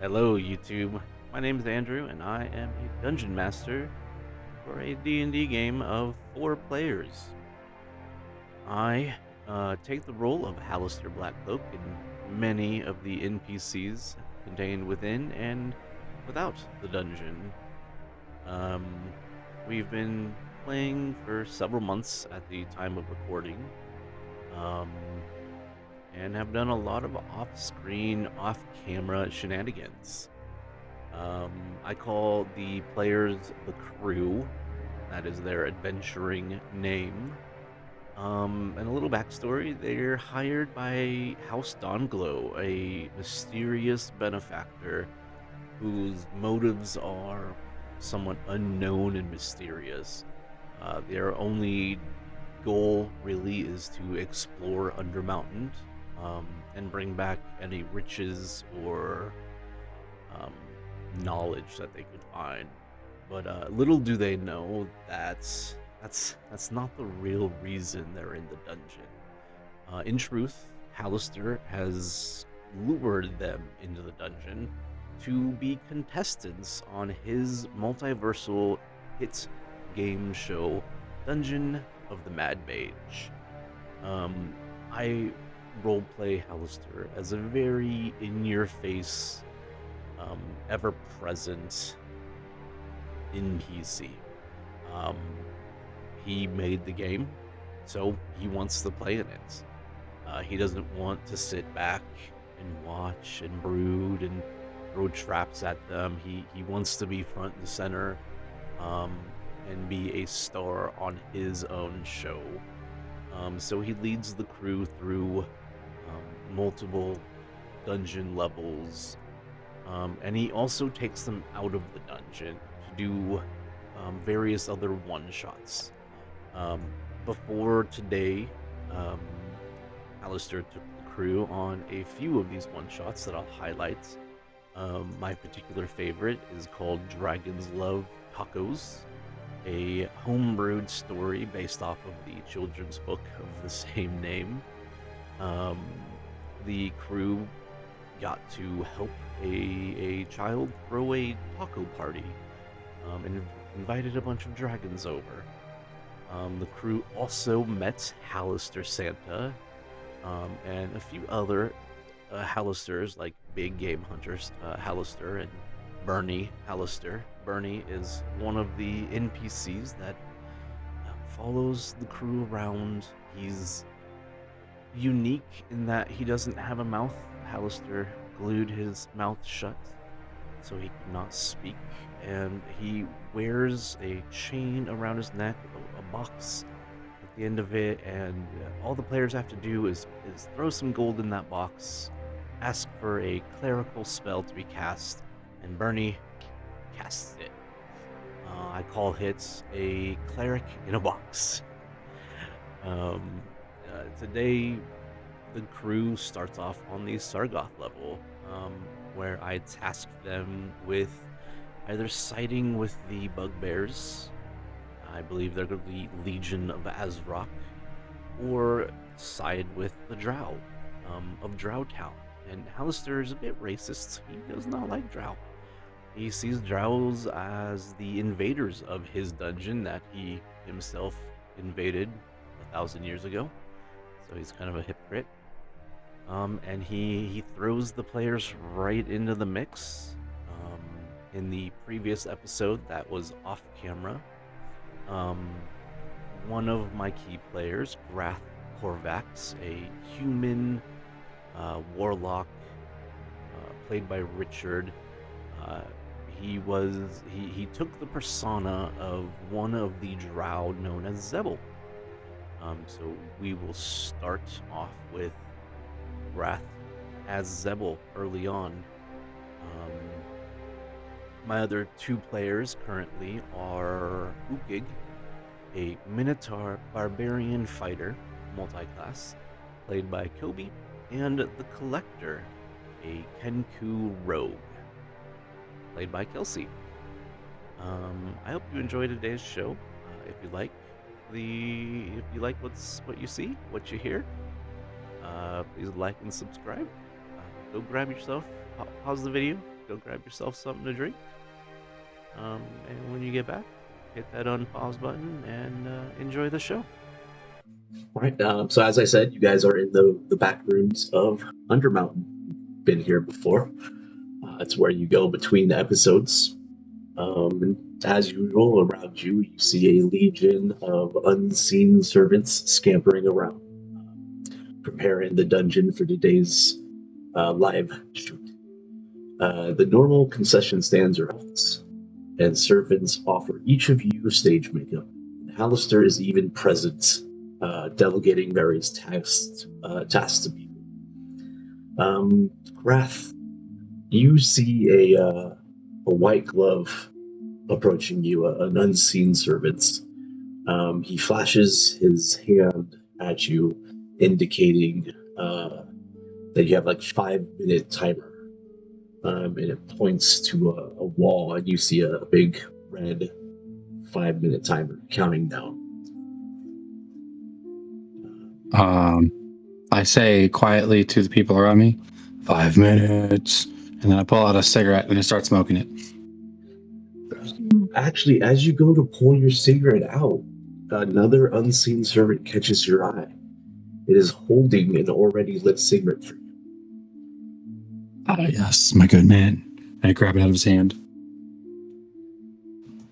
Hello YouTube, my name is Andrew and I am a Dungeon Master for a D&D game of 4 players. I take the role of Halaster Blackcloak in many of the NPCs contained within and without the dungeon. We've been playing for several months at the time of recording, um, and have done a lot of off-screen, off-camera shenanigans. I call the players the crew. That is their adventuring name. And a little backstory, they're hired by House Dawnglow, a mysterious benefactor whose motives are somewhat unknown and mysterious. Their only goal really is to explore Undermountain, and bring back any riches or um, knowledge that they could find. But little do they know that's not the real reason they're in the dungeon. In truth, Halaster has lured them into the dungeon to be contestants on his Multiversal Hit Gameshow, Dungeon of the Mad Mage. I roleplay Halaster as a very in-your-face, ever-present NPC. Um, he made the game, so he wants to play in it. He doesn't want to sit back and watch and brood and throw traps at them. He wants to be front and center, um, and be a star on his own show. So he leads the crew through multiple dungeon levels, and he also takes them out of the dungeon to do various other one-shots. Before today, Halaster took the crew on a few of these one-shots that I'll highlight. My particular favorite is called Dragon's Love Tacos, a homebrewed story based off of the children's book of the same name. The crew got to help a child throw a taco party, and invited a bunch of dragons over. The crew also met Halaster Santa, and a few other Halasters, like big game hunters, Halaster and Bernie Halaster. Bernie is one of the NPCs that follows the crew around. He's unique in that he doesn't have a mouth. Halaster glued his mouth shut so he could not speak, and he wears a chain around his neck with a box at the end of it, and all the players have to do is throw some gold in that box, ask for a clerical spell to be cast, and Bernie casts it. I call hits a cleric in a box. Today, the crew starts off on the Sargauth level, where I task them with either siding with the bugbears, I believe they're the Legion of Azrock, or side with the Drow of Drow Town. And Halaster is a bit racist. He does not like Drow. He sees Drows as the invaders of his dungeon that he himself invaded 1,000 years ago. So he's kind of a hypocrite. And he throws the players right into the mix. In the previous episode that was off camera, one of my key players, Grath Corvex, a human warlock, played by Richard, he took the persona of one of the Drow known as Zebel. So we will start off with Grath as Zebel early on. My other 2 players currently are Ukig, a Minotaur Barbarian fighter, multi-class, played by Koby, and the Collector, a Kenku rogue, played by Kelsey. I hope you enjoyed today's show. If you like what you see, what you hear, please like and subscribe. Go grab yourself, pause the video, go grab yourself something to drink. And when you get back, hit that unpause button and enjoy the show. All right. So as I said, you guys are in the back rooms of Undermountain. Been here before. It's where you go between episodes. And as usual, around you, you see a legion of unseen servants scampering around, preparing the dungeon for today's live shoot. The normal concession stands are halts, and servants offer each of you stage makeup. And Halaster is even present, delegating various tasks to people. Grath, you see a white glove approaching you, an unseen servant. He flashes his hand at you, indicating that you have like 5-minute timer. And it points to a wall, and you see a big red 5-minute timer counting down. I say quietly to the people around me, 5 minutes, and then I pull out a cigarette and I start smoking it. Actually, as you go to pull your cigarette out, another unseen servant catches your eye. It is holding an already lit cigarette for you. Ah, yes, my good man. I grab it out of his hand.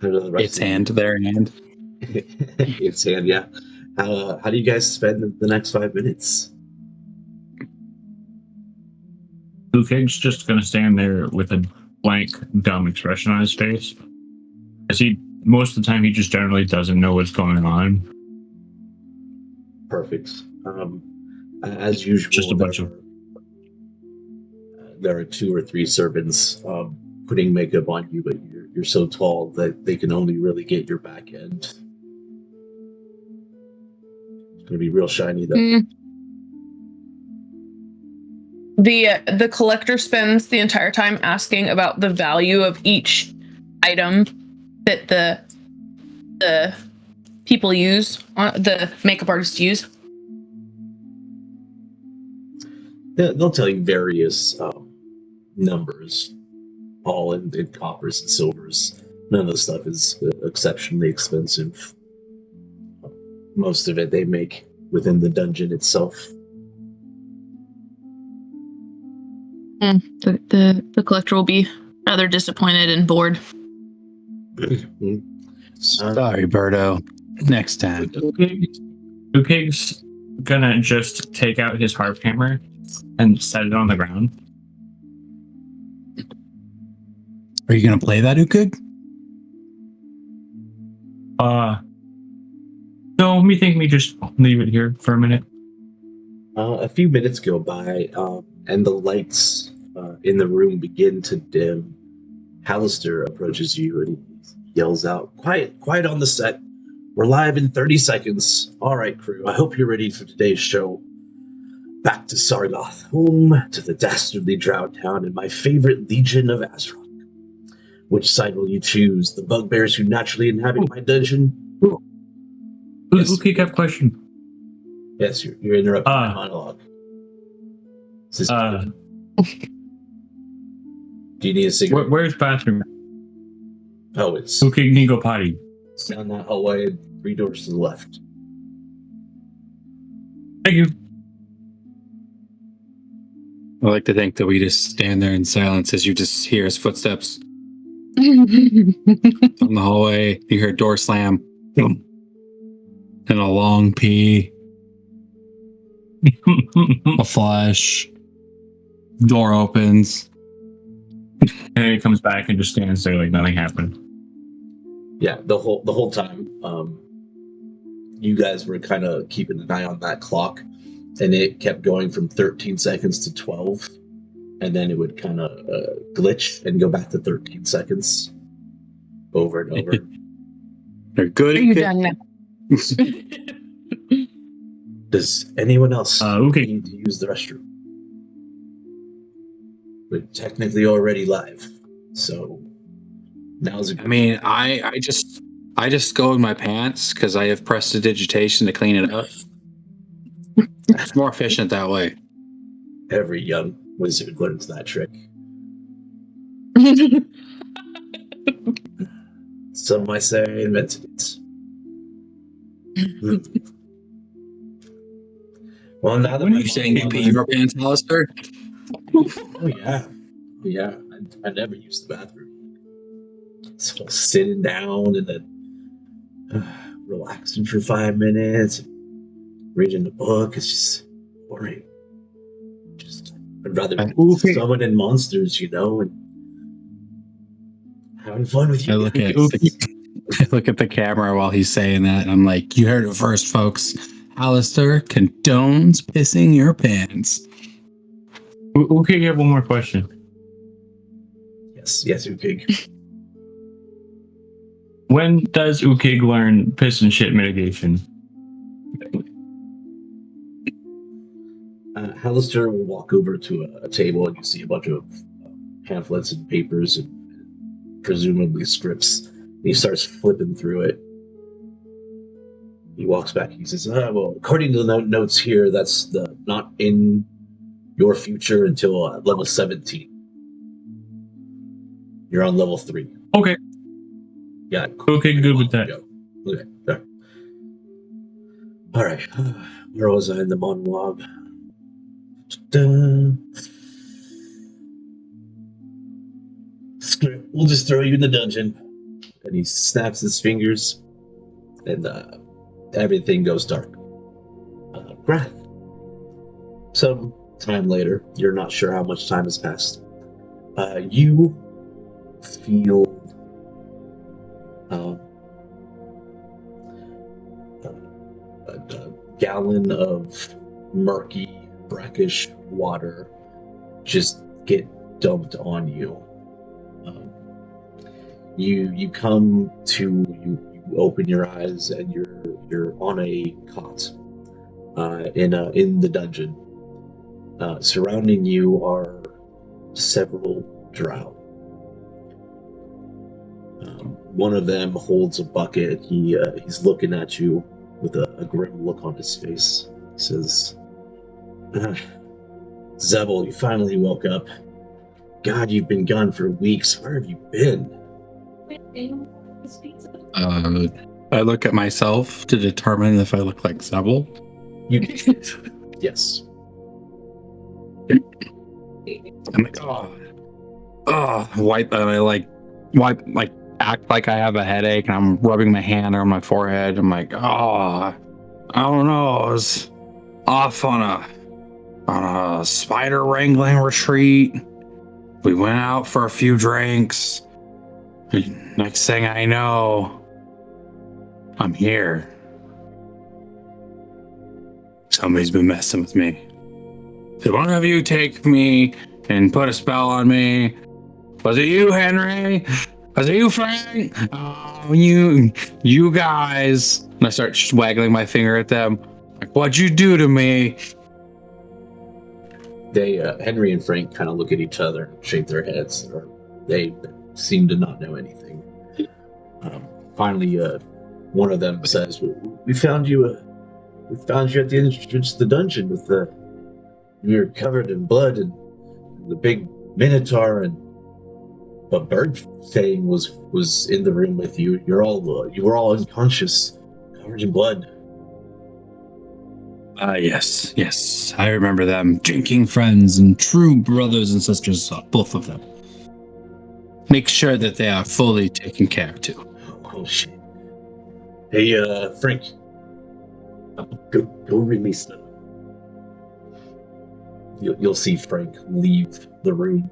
Its hand, their hand. Its hand, yeah. How do you guys spend the next 5 minutes? Ukig's just gonna stand there with a blank, dumb expression on his face. As most of the time, he just generally doesn't know what's going on. Perfect. As usual, Just a bunch of... there are 2 or 3 servants putting makeup on you, but you're so tall that they can only really get your back end. It's gonna be real shiny though. The collector spends the entire time asking about the value of each item that the people use, the makeup artists use. Yeah, they'll tell you various numbers, all in coppers and silvers. None of the stuff is exceptionally expensive. Most of it they make within the dungeon itself. The collector will be rather disappointed and bored. Sorry, Birdo. Next time. Ukig's gonna just take out his harp hammer and set it on the ground. Are you gonna play that, Ukig? No, let me just leave it here for a minute. A few minutes go by, and the lights in the room begin to dim. Halaster approaches you and yells out, Quiet on the set. We're live in 30 seconds. All right, crew, I hope you're ready for today's show. Back to Sargauth, home to the dastardly Drow Town and my favorite legion of Azrock. Which side will you choose? The bugbears who naturally inhabit my dungeon? Yes. Ukig, I have a question. Yes, you're interrupting my monologue. Do you need a cigarette? Where's bathroom? Oh, it's... Ukig need go potty. It's down that hallway, 3 doors to the left. Thank you. I like to think that we just stand there in silence as you just hear his footsteps. On the hallway, you hear a door slam. Boom. And a long pee. A flash. Door opens. And he comes back and just stands there like nothing happened. Yeah, the whole time, you guys were kind of keeping an eye on that clock, and it kept going from 13 seconds to 12, and then it would kind of glitch and go back to 13 seconds over and over. They're good. Are you done now? Does anyone else okay. need to use the restroom? We're technically already live, so now's a good... I mean, I just go in my pants because I have prestidigitation to clean it up. It's more efficient that way. Every young wizard learns that trick. Some might say I invented it. Well, now that When are you saying you pee your pants, Halaster? Oh yeah. I never used the bathroom. So sitting down and then relaxing for 5 minutes, reading a book. It's just boring. I'd rather be summoning monsters, and having fun with you. I look at the camera while he's saying that, and I'm like, you heard it first, folks. Halaster condones pissing your pants. Okay, you have one more question. Yes, Ukig. When does Ukig learn piss and shit mitigation? Halaster will walk over to a table, and you see a bunch of pamphlets and papers and presumably scripts. And he starts flipping through it. He walks back. He says, well, according to the notes here, that's not in your future until level 17. You're on level 3. Okay. Yeah. Okay, good with that. Okay. There. All right. Where was I in the monologue? Screw it. We'll just throw you in the dungeon. And he snaps his fingers, and everything goes dark. Grath. Some time later, you're not sure how much time has passed. You feel a gallon of murky, brackish water just get dumped on you. You come to, you open your eyes, and you're on a cot in the dungeon. Surrounding you are several drow. One of them holds a bucket. He's looking at you with a grim look on his face. He says, Zebel, you finally woke up. God, you've been gone for weeks. Where have you been? I look at myself to determine if I look like Zebel. Yes. I'm like, wipe, and I wipe, act like I have a headache, and I'm rubbing my hand on my forehead. I'm like, I don't know. I was off on a spider wrangling retreat. We went out for a few drinks. Next thing I know, I'm here. Somebody's been messing with me. Did one of you take me and put a spell on me? Was it you, Henry? Was it you, Frank? Oh, you guys. And I start waggling my finger at them. Like, what'd you do to me? They, Henry and Frank, kind of look at each other and shake their heads. Or they seem to not know anything. Finally, one of them says, "We found you. We found you at the entrance to the dungeon with you're covered in blood and the big Minotaur and a bird thing was in the room with you. You were all unconscious, covered in blood." Yes. I remember them. Drinking friends and true brothers and sisters, both of them. Make sure that they are fully taken care of, too. Oh, shit. Hey, Frank. Go release them. You'll see Frank leave the room.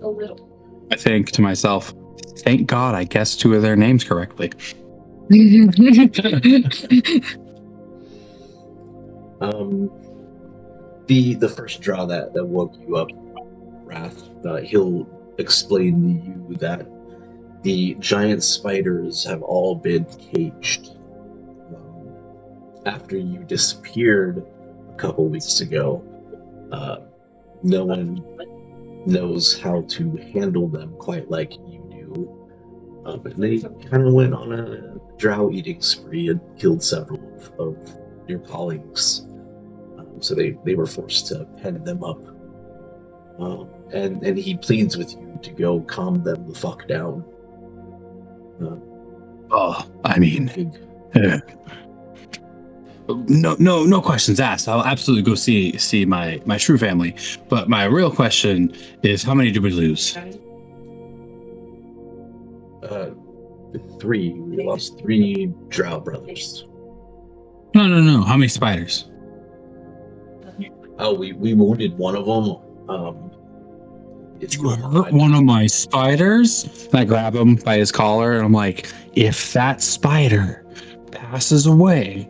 A little. I think to myself, thank God I guessed two of their names correctly. The first drow that woke you up, Wrath, he'll explain to you that the giant spiders have all been caged. After you disappeared a couple weeks ago, no one knows how to handle them quite like you do. But they kind of went on a drow eating spree and killed several of your colleagues. so they were forced to pen them up. And he pleads with you to go calm them the fuck down. I mean, no questions asked. I'll absolutely go see my true family. But my real question is, how many did we lose? 3. We lost 3 Drow brothers. No. How many spiders? Oh, we wounded one of them. You hurt one of my spiders? And I grab him by his collar and I'm like, if that spider passes away,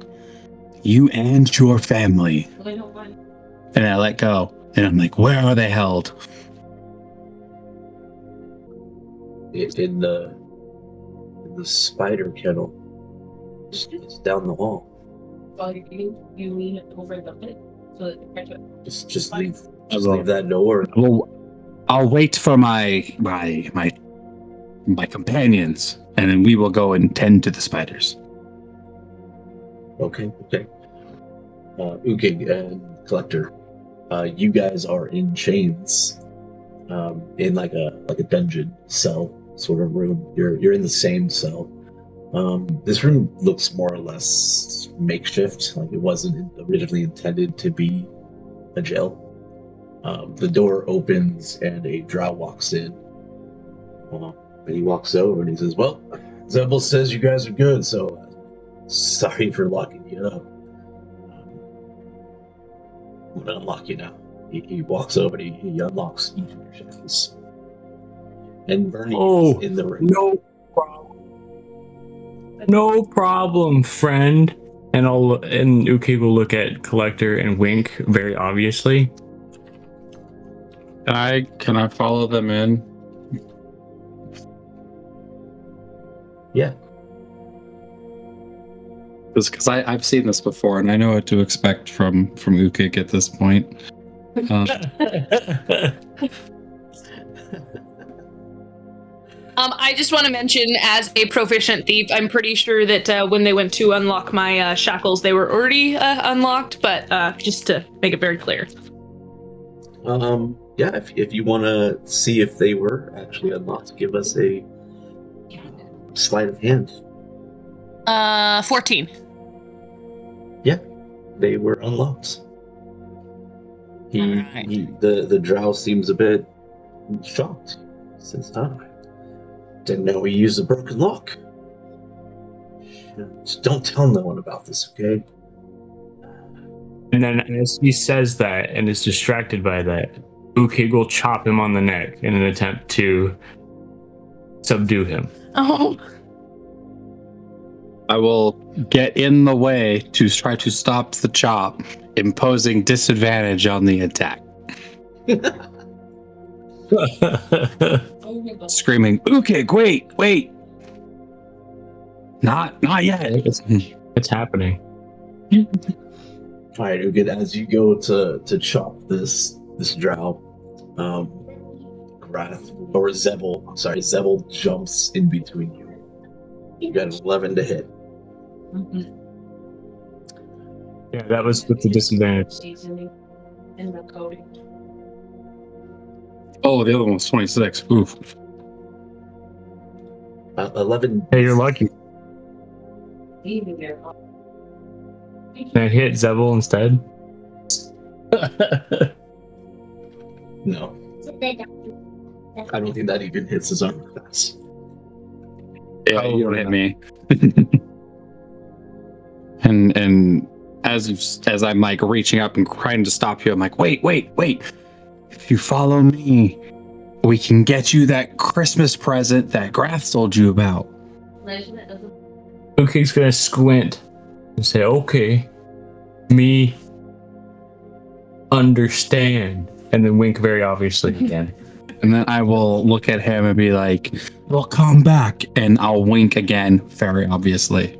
you and your family. And I let go. And I'm like, where are they held? In the spider kennel. It's down the hall. You lean over the pit so that the creature. Just leave that door. I'll wait for my companions, and then we will go and tend to the spiders. Okay. Ukig and Collector, you guys are in chains, in like a dungeon cell sort of room. You're in the same cell. This room looks more or less makeshift, like it wasn't originally intended to be a jail. The door opens and a drow walks in. And he walks over and he says, "Well, Zebel says you guys are good, so sorry for locking you up. I'm gonna unlock you now." He walks over and he unlocks each of your shackles. And Bernie is in the room. No problem, friend. And Ukig will look at Collector and wink very obviously. Can I follow them in? Yeah. Because I've seen this before and I know what to expect from Ukig at this point. I just want to mention, as a proficient thief, I'm pretty sure that when they went to unlock my shackles, they were already unlocked, but just to make it very clear. Yeah, if you want to see if they were actually unlocked, give us a sleight of hand. 14. Yeah, they were unlocked. The drow seems a bit shocked. He says, didn't know we used a broken lock. Just don't tell no one about this, okay? And then as he says that and is distracted by that, Ukig will chop him on the neck in an attempt to subdue him. Oh. I will get in the way to try to stop the chop, imposing disadvantage on the attack. Screaming, Ukig, wait! Not yet. It's happening. All right, Ukig, as you go to chop this drow, Zebel jumps in between you. You got an 11 to hit. Yeah, that was with the disadvantage. In the Koby. Oh, the other one was 26. Oof. 11. Hey, you're lucky. Can I hit Zebel instead? No. I don't think that even hits his armor class. Yeah, you don't hit me. and as I'm like reaching up and trying to stop you, I'm like, wait. If you follow me, we can get you that Christmas present that Grath told you about. Ukig's gonna squint and say, okay, me understand, and then wink very obviously again. And then I will look at him and be like, well, come back. And I'll wink again, very obviously.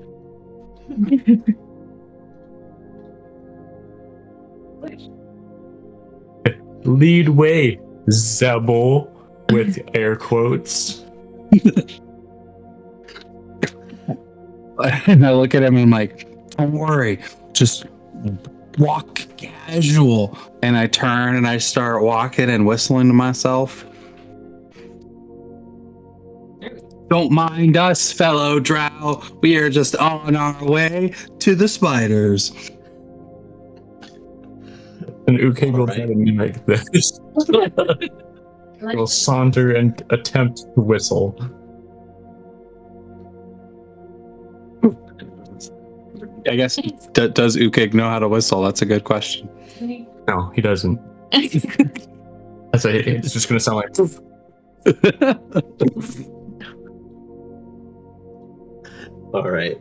Lead way, Zebel, with air quotes. And I look at him and I'm like, don't worry, just walk casual. And I turn and I start walking and whistling to myself. Don't mind us, fellow drow. We are just on our way to the spiders. And Ukig will Alright. try to mimic this. He will saunter and attempt to whistle. I guess, does Ukig know how to whistle? That's a good question. No, he doesn't. It's just going to sound like... All right.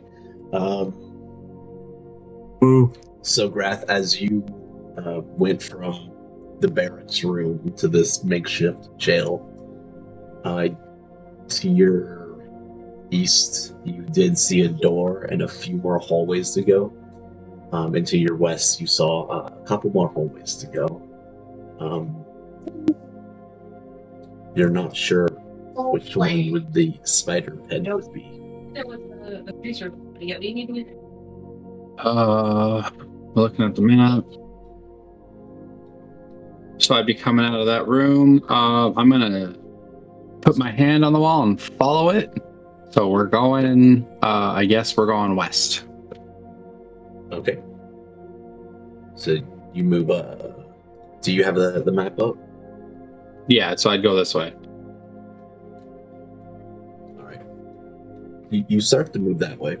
Ooh. So, Grath, as you went from the barracks room to this makeshift jail, to your east, you did see a door and a few more hallways to go. And to your west, you saw a couple more hallways to go. You're not sure which one would the spider head would be. Looking at the map. So I'd be coming out of that room. I'm gonna put my hand on the wall and follow it. So we're going, I guess we're going west. Okay. So you move, do you have the map up? Yeah, so I'd go this way. Alright. You start to move that way.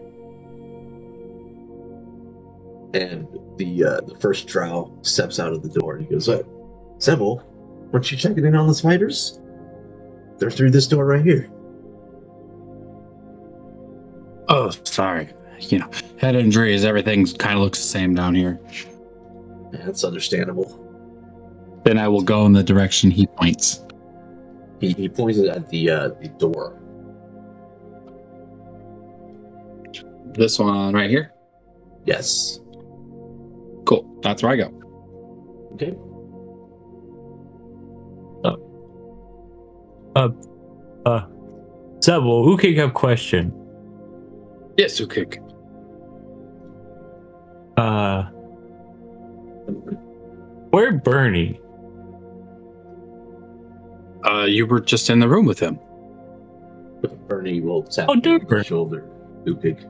And the first drow steps out of the door and he goes, Sebel, weren't you checking in on the spiders? They're through this door right here. Oh, sorry. You know, head injuries, everything kind of looks the same down here. Yeah, that's understandable. Then I will go in the direction he points. He pointed at the door. This one right here? Yes. Cool. That's where I go. Okay. Sebel, Ukig have a question. Yes, Ukig. Where Bernie? You were just in the room with him. Bernie will tap Oh, you dude, on the Bernie. shoulder. Ukig.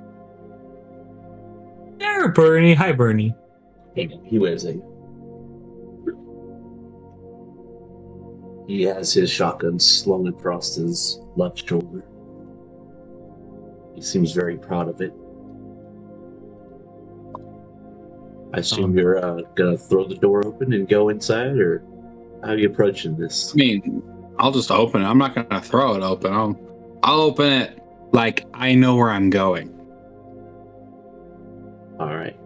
There, Bernie. Hi, Bernie. He waves at you. He has his shotgun slung across his left shoulder. He seems very proud of it. I assume you're gonna throw the door open and go inside, or how are you approaching this? I mean, I'll just open it. I'm not going to throw it open. I'll open it like I know where I'm going. All right.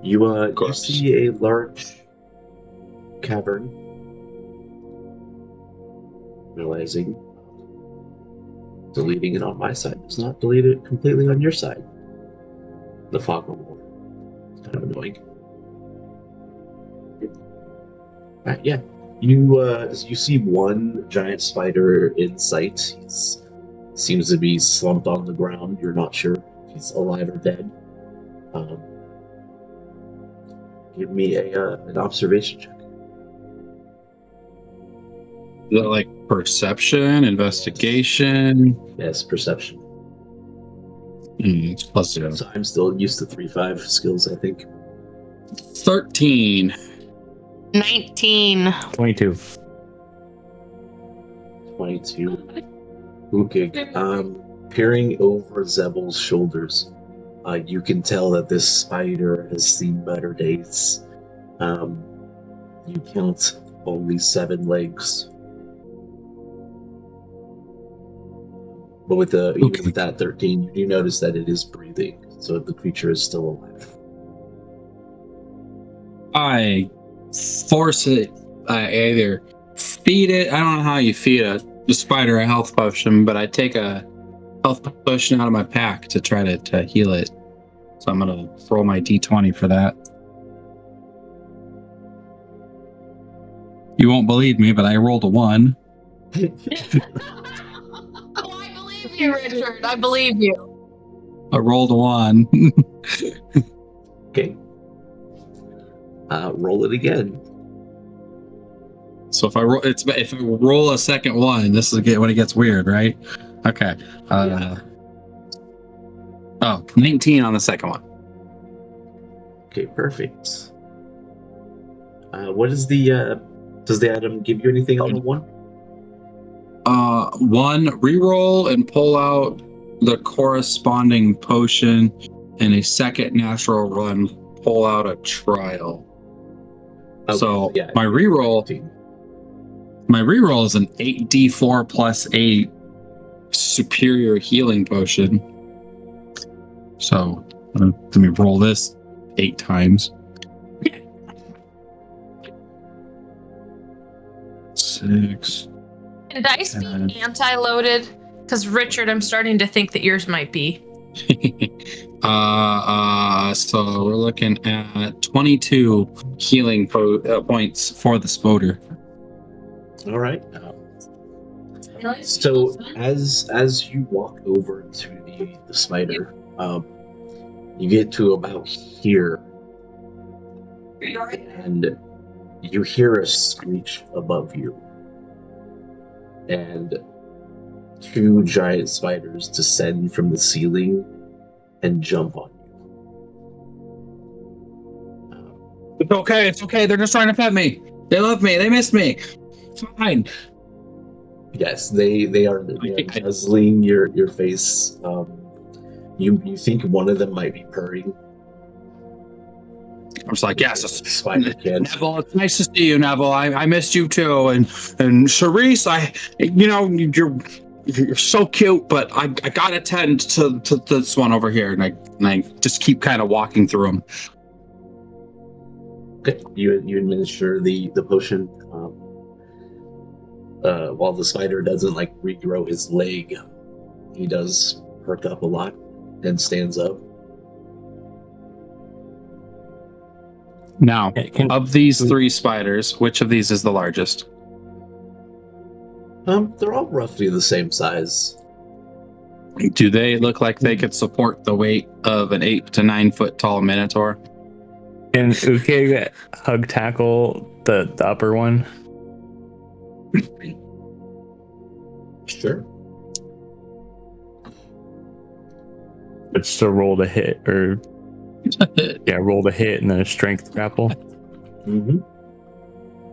You see a large cavern. Realizing deleting it on my side does not delete it completely on your side. The fog removal. It's kind of annoying. Alright, yeah. You see one giant spider in sight. He seems to be slumped on the ground. You're not sure if he's alive or dead. Give me an observation check. Is that like perception, investigation? Yes, perception. It's plus 0. So I'm still used to 3-5 skills, I think. 13. 19. 22. 22. Ukig. Peering over Zebel's shoulders, you can tell that this spider has seen better days. You count only 7 legs. But even with that 13, you do notice that it is breathing, so the creature is still alive. I force it. I either feed it. I don't know how you feed a spider a health potion, but I take a health potion out of my pack to try to heal it. So I'm going to roll my d20 for that. You won't believe me, but I rolled a 1. Oh, I believe you, Richard. I believe you. I rolled a 1. Okay. Roll it again. So if I roll a second one, this is when it gets weird, right? Okay. Yeah. 19 on the second one. Okay, perfect. What is the does the item give you anything on the one? One reroll and pull out the corresponding potion, and a second natural run, pull out a trial. Okay, So yeah, my reroll is an 8d4 plus 8 superior healing potion. So let me roll this 8 times. 6. Can dice be anti-loaded? Because Richard, I'm starting to think that yours might be. So we're looking at 22 healing points for the spoder. All right. So as you walk over to the spider, you get to about here, and you hear a screech above you, and 2 giant spiders descend from the ceiling and jump on you. It's okay. They're just trying to pet me. They love me. They miss me. It's fine. Yes, they are nuzzling your face. You think one of them might be purring. I was like, yes, Spider kid. Neville, it's nice to see you, Neville. I missed you too, and Charisse, you're so cute, but I gotta tend to this one over here, and I just keep kind of walking through them. Okay, you administer the potion. While the spider doesn't regrow his leg, he does perk up a lot and stands up. Now, of these 3 spiders, which of these is the largest? They're all roughly the same size. Do they look like they could support the weight of an 8 to 9 foot tall Minotaur? Can Ukig hug tackle the upper one? Sure. It's still roll to hit, or roll to hit and then a strength grapple. Mm-hmm.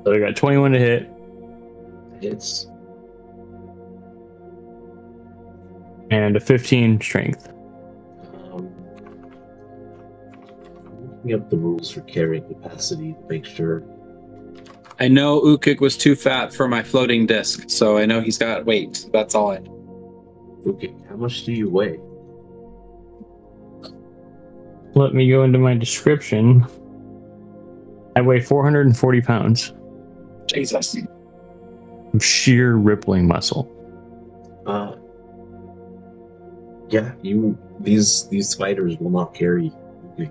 So I got 21 to hit. Hits. And a 15 strength. Looking up the rules for carrying capacity to make sure. I know Ukig was too fat for my floating disc, so I know he's got weight. That's all I know. Okay, how much do you weigh? Let me go into my description. I weigh 440 pounds. Jesus. Of sheer rippling muscle. Yeah, these spiders will not carry you.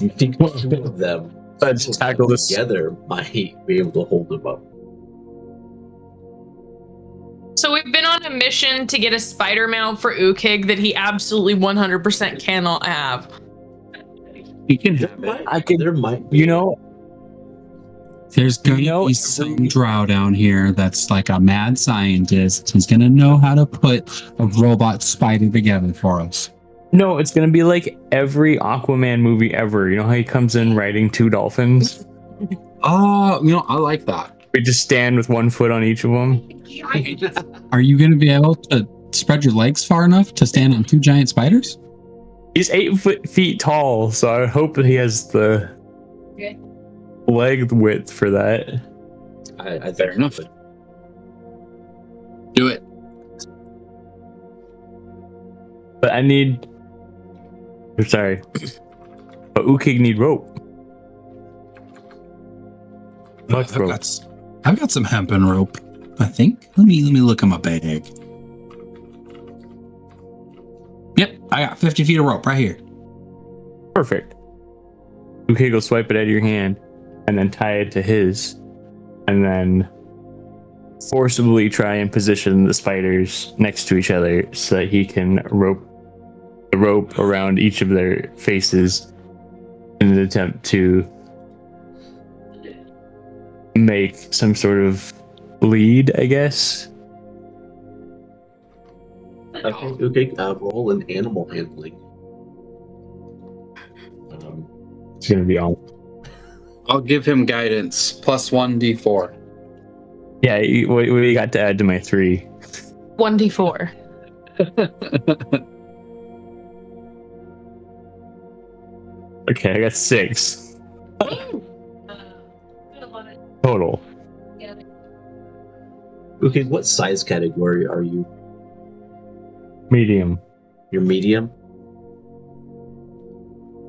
You think 2 of them Let's tackle this together might be able to hold them up. So we've been on a mission to get a spider mount for Ukig that he absolutely 100% cannot have. He can have it. There might be. There's gonna be some drow down here that's like a mad scientist. He's gonna know how to put a robot spider together for us. No, it's gonna be like every Aquaman movie ever. You know how he comes in riding 2 dolphins? Oh, I like that. We just stand with 1 foot on each of them. Are you gonna be able to spread your legs far enough to stand on 2 giant spiders? He's 8 feet tall, so I hope that he has the leg width for that. I think Fair enough. Do it. But I need... Sorry. But Ukig need rope. Much rope. I've got some hempen rope, I think. Let me look at my bag. Yep, I got 50 feet of rope right here. Perfect. Ukig will swipe it out of your hand and then tie it to his, and then forcibly try and position the spiders next to each other so that he can rope the rope around each of their faces in an attempt to make some sort of lead, I guess. Okay, roll an animal handling. It's going to be all. I'll give him guidance plus 1d4. Yeah, what do you got to add to my 3? 1d4. Okay, I got 6 total. Okay, what size category are you? Medium. You're medium?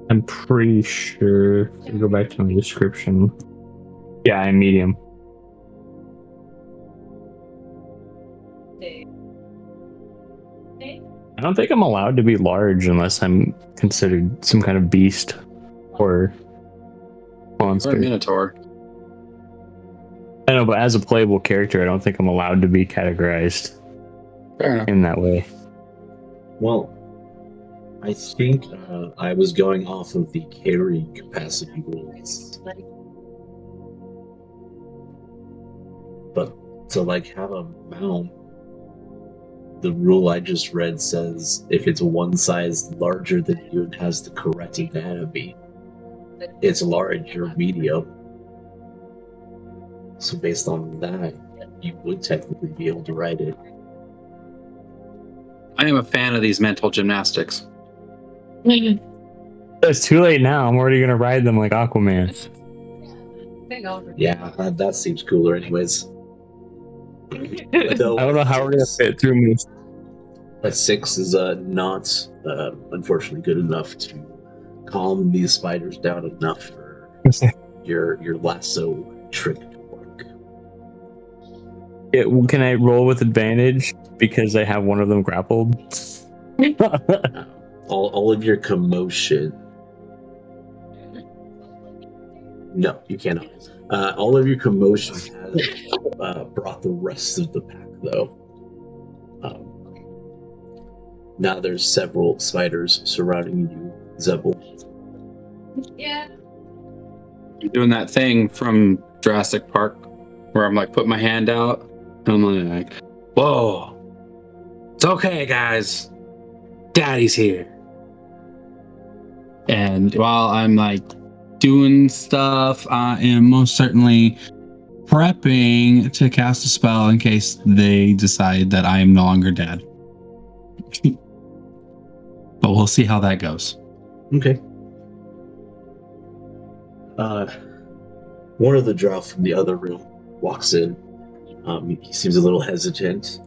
I'm pretty sure. Let me go back to my description. Yeah, I'm medium. I don't think I'm allowed to be large unless I'm considered some kind of beast or monster. Or a Minotaur. I know, but as a playable character, I don't think I'm allowed to be categorized Fair enough. in that way. Well, I think I was going off of the carrying capacity rules. But to like have a mount, the rule I just read says if it's one size larger than you and has the correct anatomy, it's large or medium. So based on that, you would technically be able to ride it. I am a fan of these mental gymnastics. It's too late now. I'm already going to ride them like Aquaman. Yeah, that seems cooler anyways. I don't know how we're going to fit through this. A 6 is not unfortunately good enough to calm these spiders down enough for your lasso trick to work. Can I roll with advantage because I have one of them grappled? All of your commotion. No, you cannot. All of your commotion has brought the rest of the pack, though. Now there's several spiders surrounding you, Zebel. Yeah. I'm doing that thing from Jurassic Park where I'm like putting my hand out and I'm like, whoa, it's okay, guys. Daddy's here. And while I'm like doing stuff, I am most certainly prepping to cast a spell in case they decide that I am no longer dead. But we'll see how that goes. Okay. One of the drow from the other room walks in. He seems a little hesitant,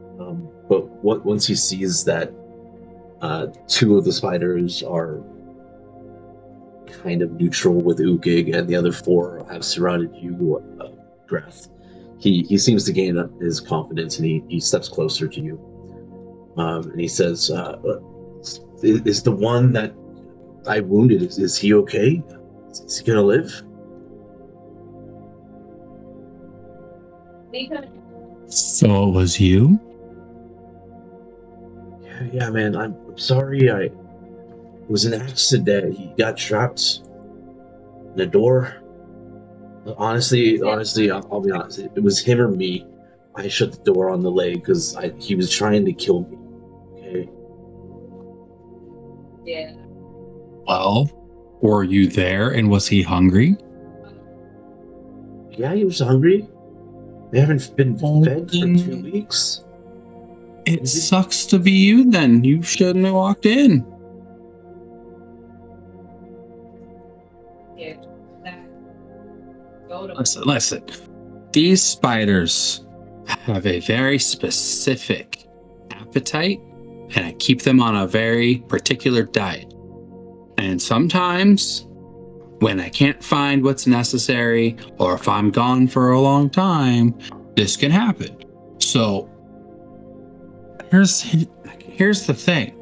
but once he sees that 2 of the spiders are kind of neutral with Ukig and the other 4 have surrounded you, Grath, he seems to gain up his confidence and he steps closer to you. And he says, is the one that I wounded, is he okay? Is he gonna live? So it was you? Yeah, man, I'm sorry. It was an accident. He got trapped in the door. Honestly, I'll be honest. It was him or me. I shut the door on the leg because he was trying to kill me. Okay. Yeah. Well, were you there and was he hungry? Yeah, he was hungry. They haven't been fed for 2 weeks. It sucks to be you then. You shouldn't have walked in. Yeah. Listen. These spiders have a very specific appetite, and I keep them on a very particular diet. And sometimes, when I can't find what's necessary, or if I'm gone for a long time, this can happen. So, here's the thing.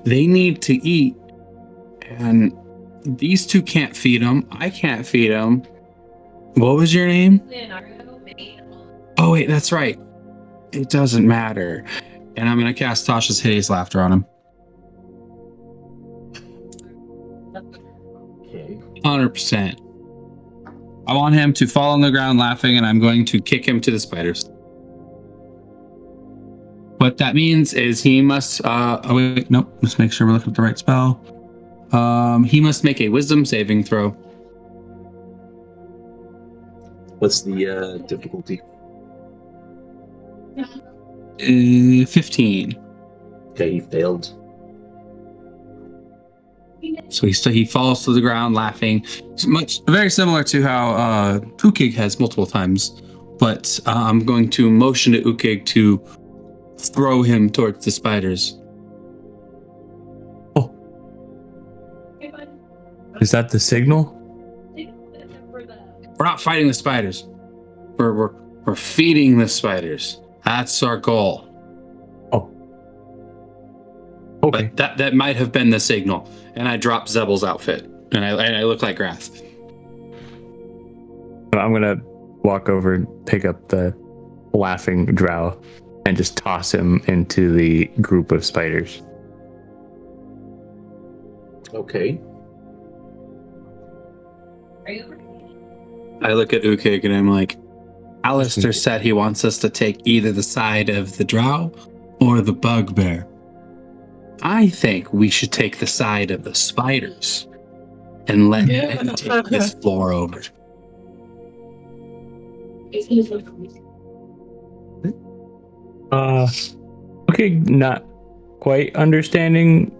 They need to eat, and these 2 can't feed them. I can't feed them. What was your name? Oh, wait, that's right. It doesn't matter. And I'm going to cast Tasha's Hideous Laughter on him. Okay. 100%. I want him to fall on the ground laughing, and I'm going to kick him to the spiders. What that means is he must. Let's make sure we're looking at the right spell. He must make a wisdom saving throw. What's the difficulty? 15. Okay, he failed. So he falls to the ground laughing. It's very similar to how Ukig has multiple times. But I'm going to motion to Ukig to throw him towards the spiders. Oh. Is that the signal? We're not fighting the spiders. We're feeding the spiders. That's our goal. Oh. Okay. But that might have been the signal. And I drop Zebel's outfit. And I look like Grath. I'm gonna walk over and pick up the laughing drow and just toss him into the group of spiders. Okay. I look at Ukig and I'm like, Halaster said he wants us to take either the side of the drow or the bugbear. I think we should take the side of the spiders and let them take this floor over. Okay, not quite understanding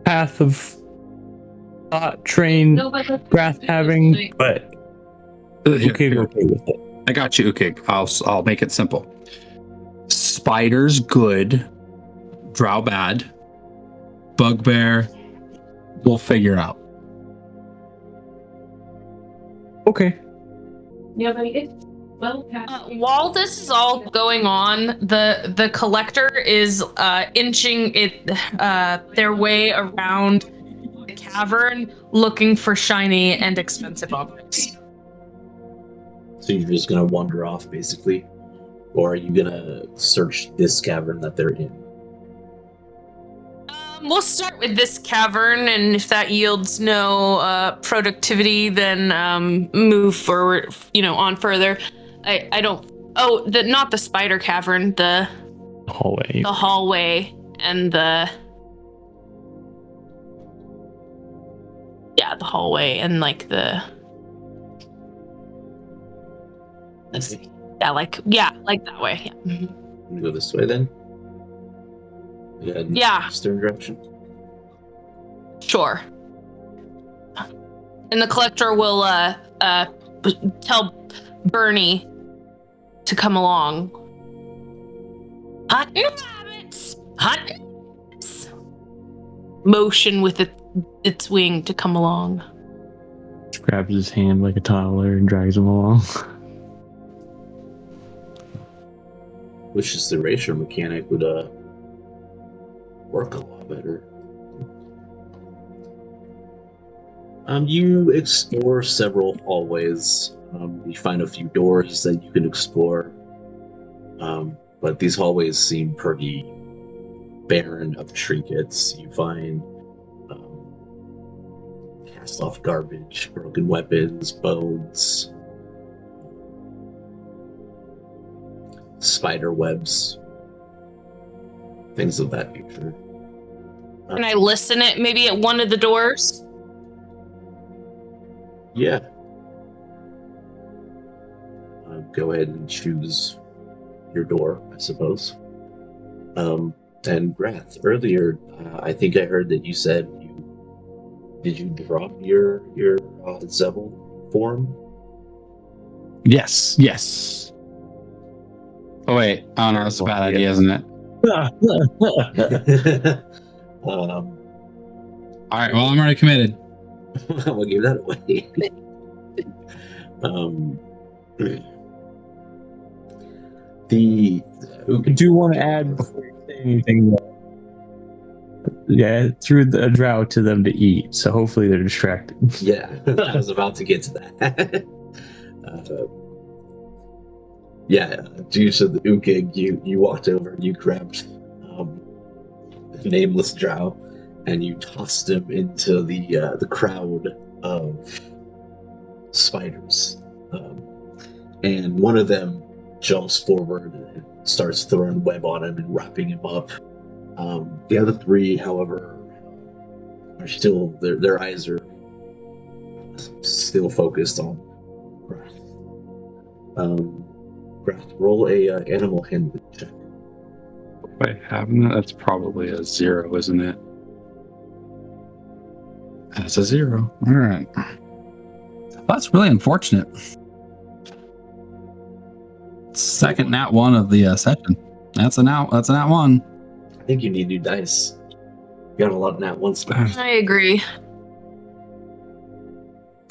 path of thought train Grath having, but okay with it. I got you, Ukig. I'll make it simple. Spiders good, drow bad, bugbear we'll figure out. Okay. Yeah, but it's While this is all going on, the collector is inching their way around the cavern, looking for shiny and expensive objects. So you're just gonna wander off, basically? Or are you gonna search this cavern that they're in? We'll start with this cavern, and if that yields no productivity, then move forward, on further. I don't. Oh, not the spider cavern, the Hallway. the hallway, and the hallway, and like the. Let's see. Like that way. Yeah. Mm-hmm. You go this way then? Yeah. Eastern direction. Sure. And the collector will tell Bernie to come along. Hunting rabbits! Hunting rabbits! Motion with its wing to come along. Grabs his hand like a toddler and drags him along. Which is the erasure mechanic would work a lot better. You explore several hallways. You find a few doors that you can explore. But these hallways seem pretty barren of trinkets. You find cast off garbage, broken weapons, bones, spider webs, things of that nature. Can I listen maybe at one of the doors? Yeah. Go ahead and choose your door, I suppose. And Grath, earlier, I think I heard that you said did you drop your Zebel form? Yes. Oh wait, oh no, that's a bad idea, isn't it? All right, well, I'm already committed. We'll give that away. I do want to add before you say anything. Yeah, threw a drow to them to eat, so hopefully they're distracted. Yeah, I was about to get to that. Due to the Ukig, you walked over and you grabbed the nameless drow and you tossed him into the crowd of spiders, and one of them jumps forward and starts throwing web on him and wrapping him up. The other three, however, are still their eyes are still focused on Grath. Grath, roll a animal handling check. If I have that, that's probably a 0, isn't it? That's a 0. All right. That's really unfortunate. Second nat 1 of the session. That's a nat 1. I think you need new dice. You got a lot of nat ones. I agree.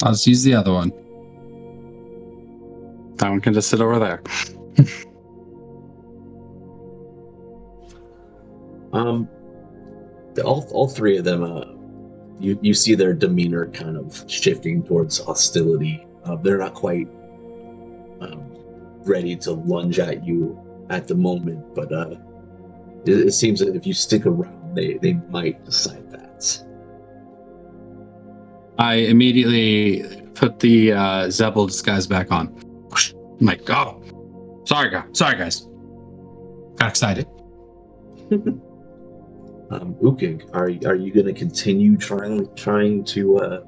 I'll just use the other one. That one can just sit over there. All three of them, you see their demeanor kind of shifting towards hostility. They're not quite ready to lunge at you at the moment, but it seems that if you stick around, they might decide that. I immediately put the Zebel disguise back on. I'm like, oh, sorry guys. Got excited. Ukig, are you going to continue trying to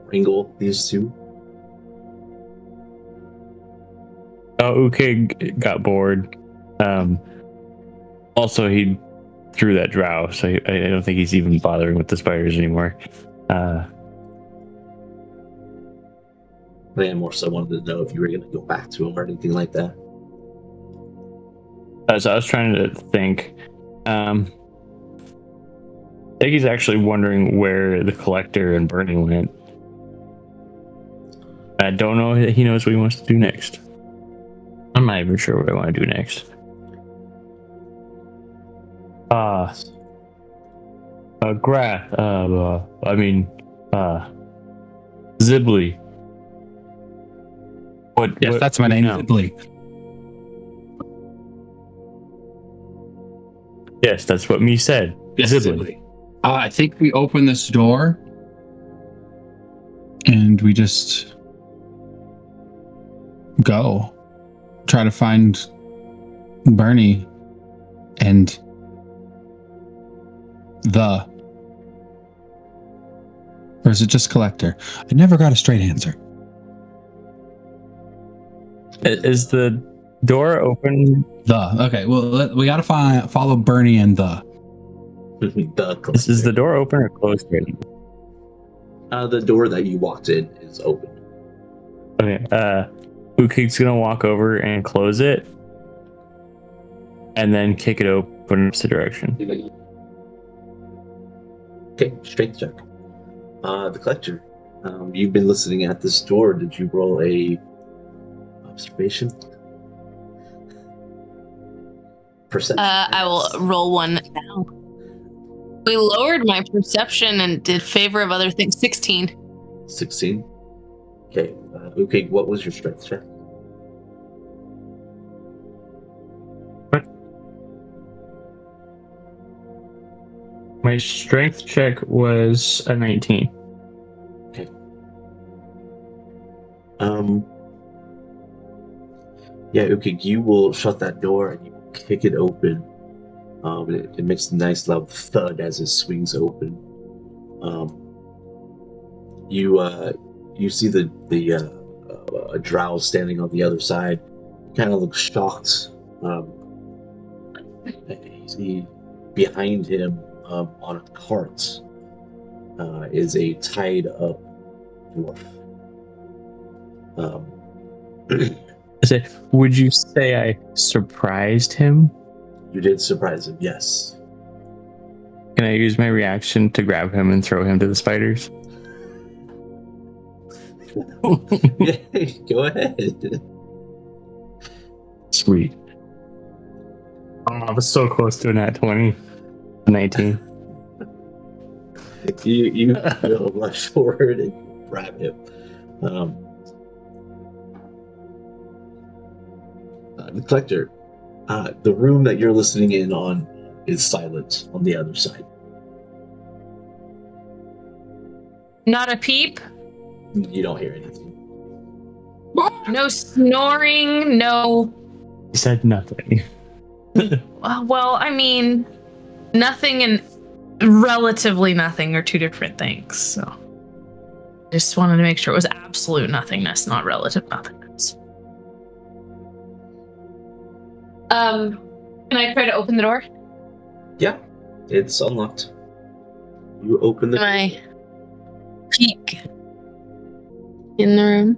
wrangle these two? Ukig got bored. Also, he threw that drow, so I don't think he's even bothering with the spiders anymore. I more so wanted to know if you were going to go back to him or anything like that. So I was trying to think. I think he's actually wondering where the collector and burning went. I don't know that he knows what he wants to do next. I'm not even sure what I want to do next. Grath. Zibli. Yes, that's my name, Zibli. Yes, that's what me said. Yes, Zibli. I think we open this door and we just go. Try to find Bernie and or is it just collector? I never got a straight answer. Is the door open? Okay, well, we gotta follow Bernie and the Is the door open or closed right now? The door that you walked in is open. Okay, Ukig's gonna walk over and close it, and then kick it open in the opposite direction. Okay, strength check. The collector, you've been listening at this door. Did you roll a observation? Perception. I will roll one now. We lowered my perception and did favor of other things. 16. 16. Okay, Ukig, what was your strength check? My strength check was a 19. Okay. Yeah, Ukig, you will shut that door and you will kick it open. It makes a nice loud thud as it swings open. You see a drow standing on the other side. Kind of looks shocked. Behind him, on a cart, is a tied up dwarf. I said, would you say I surprised him? You did surprise him, yes. Can I use my reaction to grab him and throw him to the spiders? Yeah, go ahead. Sweet. Oh, I was so close to a nat 20. 19. You rush forward and grab him. The collector, the room that you're listening in on is silent on the other side. Not a peep. You don't hear anything. No snoring. No. He said nothing. Well, I mean, nothing and relatively nothing are two different things. So, just wanted to make sure it was absolute nothingness, not relative nothingness. Can I try to open the door? Yeah, it's unlocked. You open the Can I peek in the room?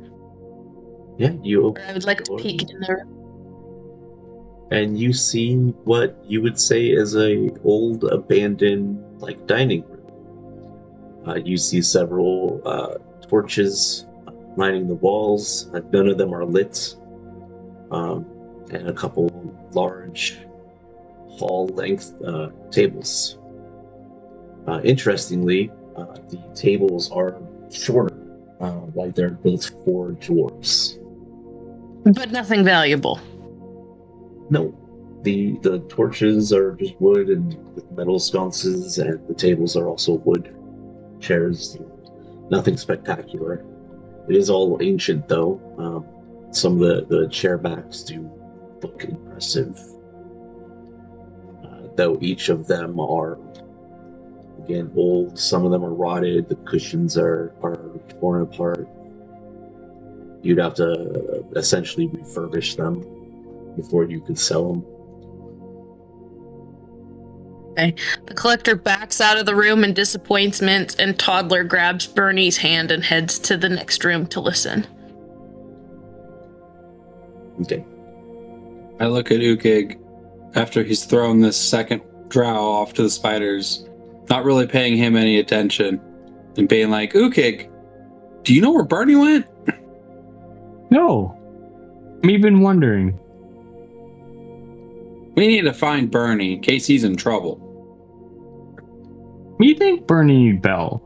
Yeah, you Or open I would like the to door, peek in the room. and you see what you would say is a old abandoned like dining room. You see several torches lining the walls. None of them are lit, and a couple large hall-length tables. Interestingly, the tables are shorter, like they're built for dwarves. But nothing valuable. No, the torches are just wood and with metal sconces, and the tables are also wood chairs. Nothing spectacular. It is all ancient, though. Some of the chair backs do look impressive, though each of them are, again, old. Some of them are rotted. The cushions are torn apart. You'd have to essentially refurbish them before you could sell them. The collector backs out of the room in disappointment, and Toddler grabs Bernie's hand and heads to the next room to listen. Okay. I look at Ukig after he's thrown this second drow off to the spiders, not really paying him any attention, and being like, Ukig, do you know where Bernie went? No. I'm even wondering. We need to find Bernie in case he's in trouble. You think Bernie Bell?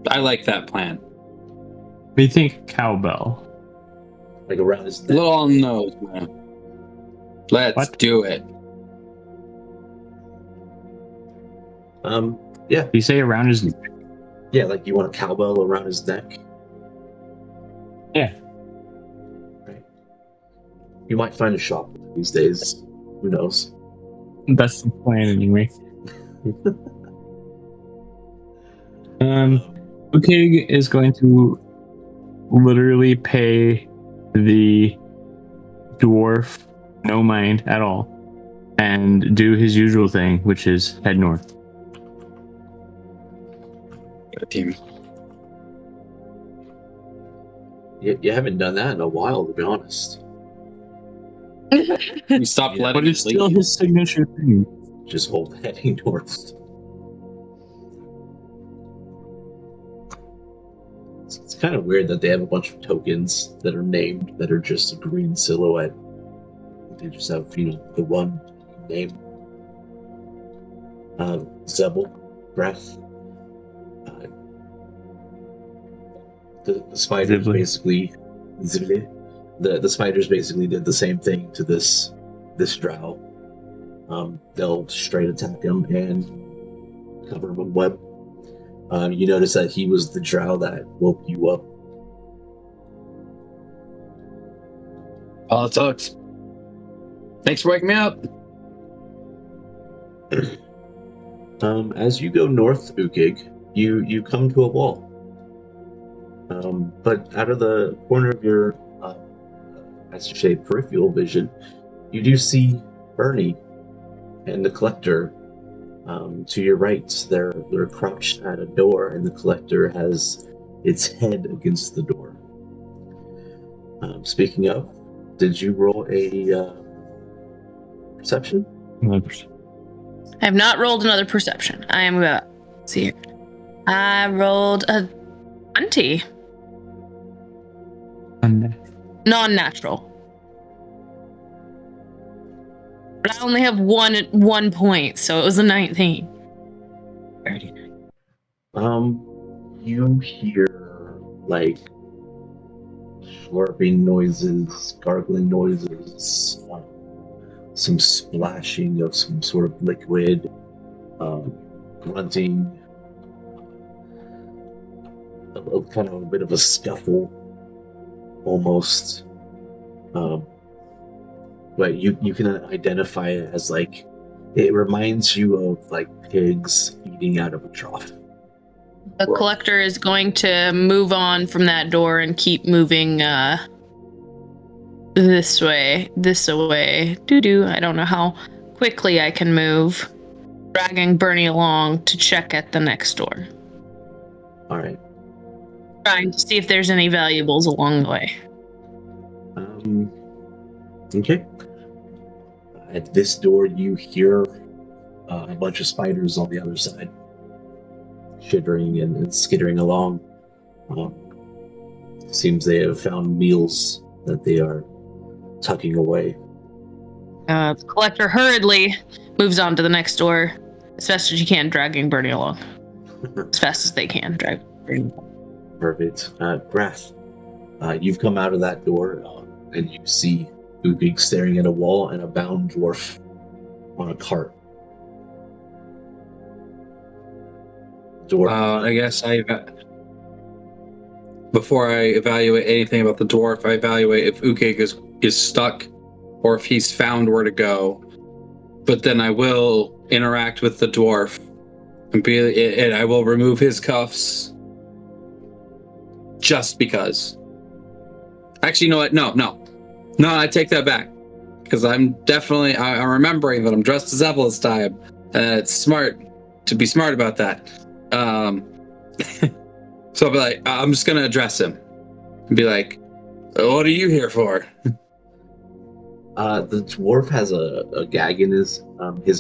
I like that plan. You think Cowbell? Like around his neck. Little on the nose, man. Let's What? do it. Yeah. You say around his neck? Yeah, like you want a cowbell around his neck? Yeah. Right. You might find a shop these days. Who knows? That's the plan anyway. Ukig is going to literally pay the dwarf no mind at all and do his usual thing, which is head north. Good team. You haven't done that in a while, to be honest. We stopped Yeah, letting But him it's still leave. his signature thing. Just hold heading north. It's kind of weird that they have a bunch of tokens that are named that are just a green silhouette. They just have, the one name. Zebel, Grath. The spiders Zibli. basically, Zibli. The spiders basically did the same thing to this drow. They'll straight attack him and cover him in web. You notice that he was the drow that woke you up. All it sucks. Thanks for waking me up. As you go north, Ukig, you come to a wall. But out of the corner of your, as you say, peripheral vision, you do see Bernie and the collector. To your right, they're crouched at a door, and the collector has its head against the door. Speaking of, did you roll a perception? I have not rolled another perception. I am let's see here. I rolled a 20. Non-natural. But I only have one point, so it was a 19. You hear like slurping noises, gargling noises, some splashing of some sort of liquid, grunting, kind of a bit of a scuffle, almost. But you can identify it as like, it reminds you of like pigs eating out of a trough. The collector is going to move on from that door and keep moving this way. Doo-doo. I don't know how quickly I can move. Dragging Bernie along to check at the next door. All right. Trying to see if there's any valuables along the way. Okay. At this door, you hear a bunch of spiders on the other side, shivering and skittering along. Seems they have found meals that they are tucking away. The collector hurriedly moves on to the next door as fast as you can, dragging Bernie along. As fast as they can, drag Bernie along. Perfect. Grath, you've come out of that door and you see Ukig staring at a wall and a bound dwarf on a cart. Dwarf. I guess before I evaluate anything about the dwarf, I evaluate if Ukig is stuck or if he's found where to go. But then I will interact with the dwarf and I will remove his cuffs just because. Actually, you know what? No, I take that back because I'm remembering that I'm dressed as Evel this time. It's smart to be smart about that. So I'll be like, I'm just gonna address him and be like, "What are you here for?" The dwarf has a gag in his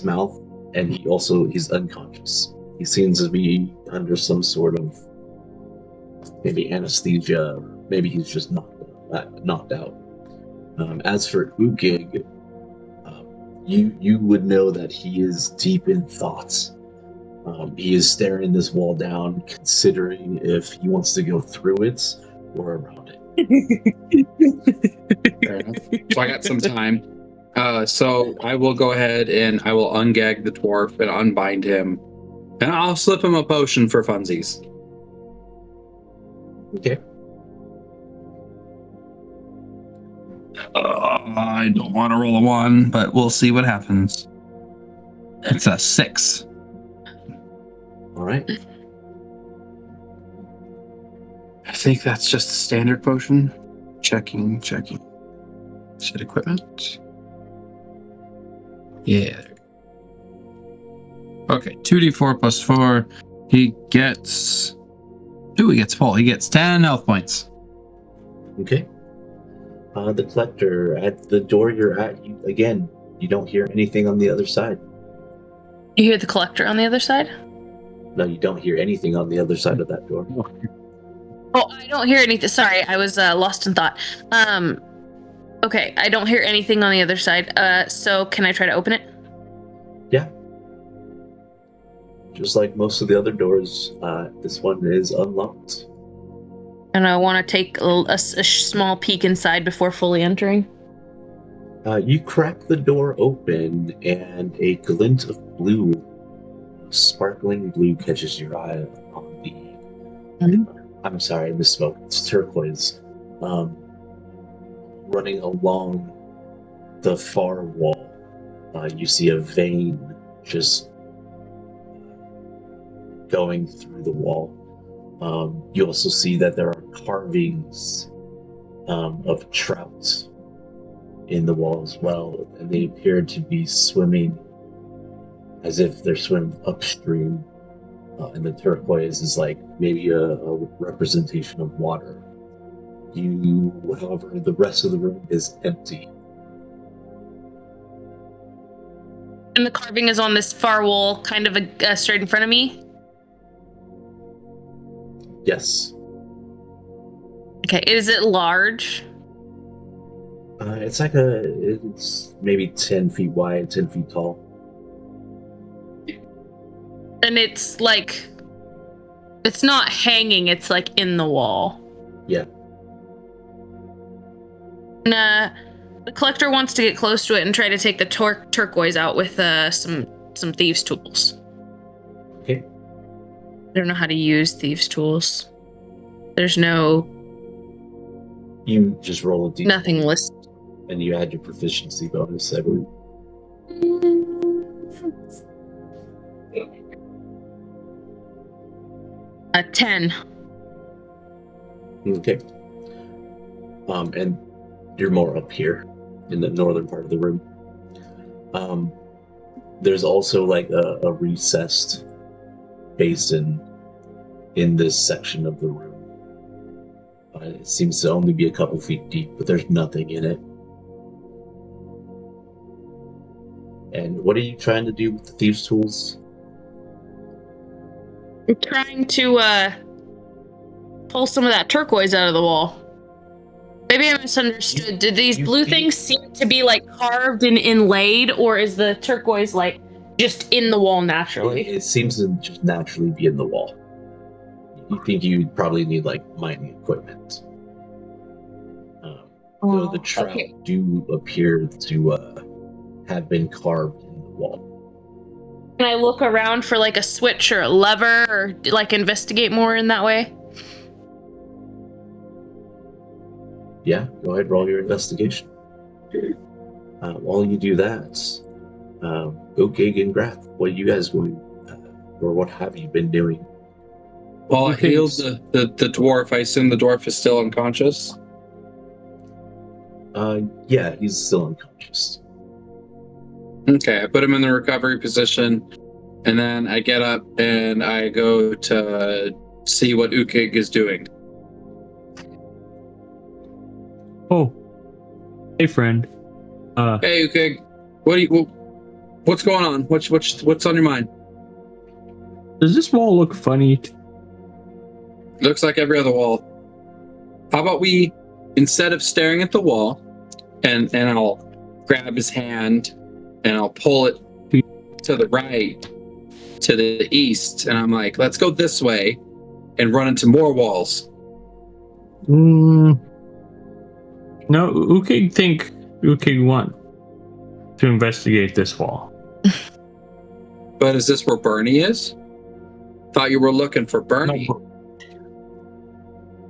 mouth, and he's unconscious. He seems to be under some sort of maybe anesthesia, or maybe he's just knocked out. As for Ukig, you would know that he is deep in thoughts. He is staring this wall down, considering if he wants to go through it or around it. Fair enough. So I got some time. So I will go ahead and I will ungag the dwarf and unbind him. And I'll slip him a potion for funsies. Okay. I don't want to roll a 1, but we'll see what happens. It's a 6. All right. I think that's just a standard potion. Checking. Set equipment. Yeah. Okay, 2d4 plus 4. He gets full. He gets 10 health points. Okay. The collector, at the door you're at, you don't hear anything on the other side. You hear the collector on the other side? No, you don't hear anything on the other side of that door. Oh, I don't hear anything. Sorry, I was lost in thought. Okay, I don't hear anything on the other side. So can I try to open it? Yeah. Just like most of the other doors, this one is unlocked. And I want to take a small peek inside before fully entering. You crack the door open, and a glint of blue, sparkling blue, catches your eye on the. I'm sorry, I misspoke. It's turquoise. Running along the far wall, you see a vein just going through the wall. You also see that there are carvings of trout in the wall as well, and they appear to be swimming as if they're swimming upstream, and the turquoise is like maybe a representation of water. However, the rest of the room is empty. And the carving is on this far wall, kind of straight in front of me? Yes. Okay, is it large? It's maybe 10 feet wide, 10 feet tall. And it's like, it's not hanging, it's like in the wall. Yeah. And the collector wants to get close to it and try to take the turquoise out with some thieves' tools. Okay. I don't know how to use thieves' tools. There's no You just roll a d. nothing listed. And you add your proficiency bonus, I believe. A 10. Okay. And you're more up here in the northern part of the room. There's also like a recessed basin in this section of the room. It seems to only be a couple feet deep, but there's nothing in it. And what are you trying to do with the thieves' tools? I'm trying to pull some of that turquoise out of the wall. Maybe I misunderstood. Did these blue things seem to be like carved and inlaid, or is the turquoise like just in the wall naturally? It seems to just naturally be in the wall. You think you'd probably need like mining equipment. Though the trout do appear to have been carved in the wall. Can I look around for like a switch or a lever, or like investigate more in that way? Yeah, go ahead, roll your investigation. While you do that, Ukig and Grath, what are you guys going, or what have you been doing? Well, I healed the dwarf. I assume the dwarf is still unconscious. Yeah, he's still unconscious. Okay, I put him in the recovery position, and then I get up and I go to see what Ukig is doing. Oh, hey friend. Hey Ukig, what's going on? What's on your mind? Does this wall look funny? Looks like every other wall. How about we, instead of staring at the wall, and I'll grab his hand and I'll pull it to the right, to the east, and I'm like, let's go this way and run into more walls. No, Ukig want to investigate this wall. But is this where Bernie is? Thought you were looking for Bernie. No.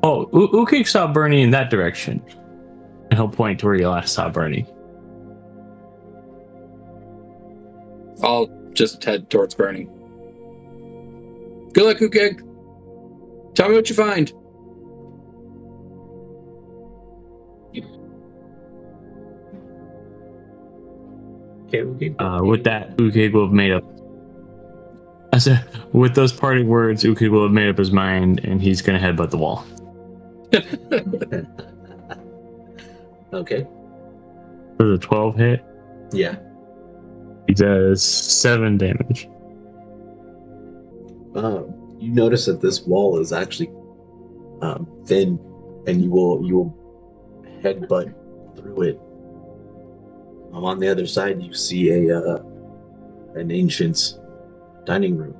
Oh, Ukig saw Bernie in that direction. And he'll point to where you last saw Bernie. I'll just head towards Bernie. Good luck, Ukig. Tell me what you find. With that, Ukig will have made up. I said, with those parting words, Ukig will have made up his mind, and he's going to headbutt the wall. Okay. Does a 12 hit? Yeah. He does 7 damage. You notice that this wall is actually thin, and you will headbutt through it. On the other side, you see an ancient dining room.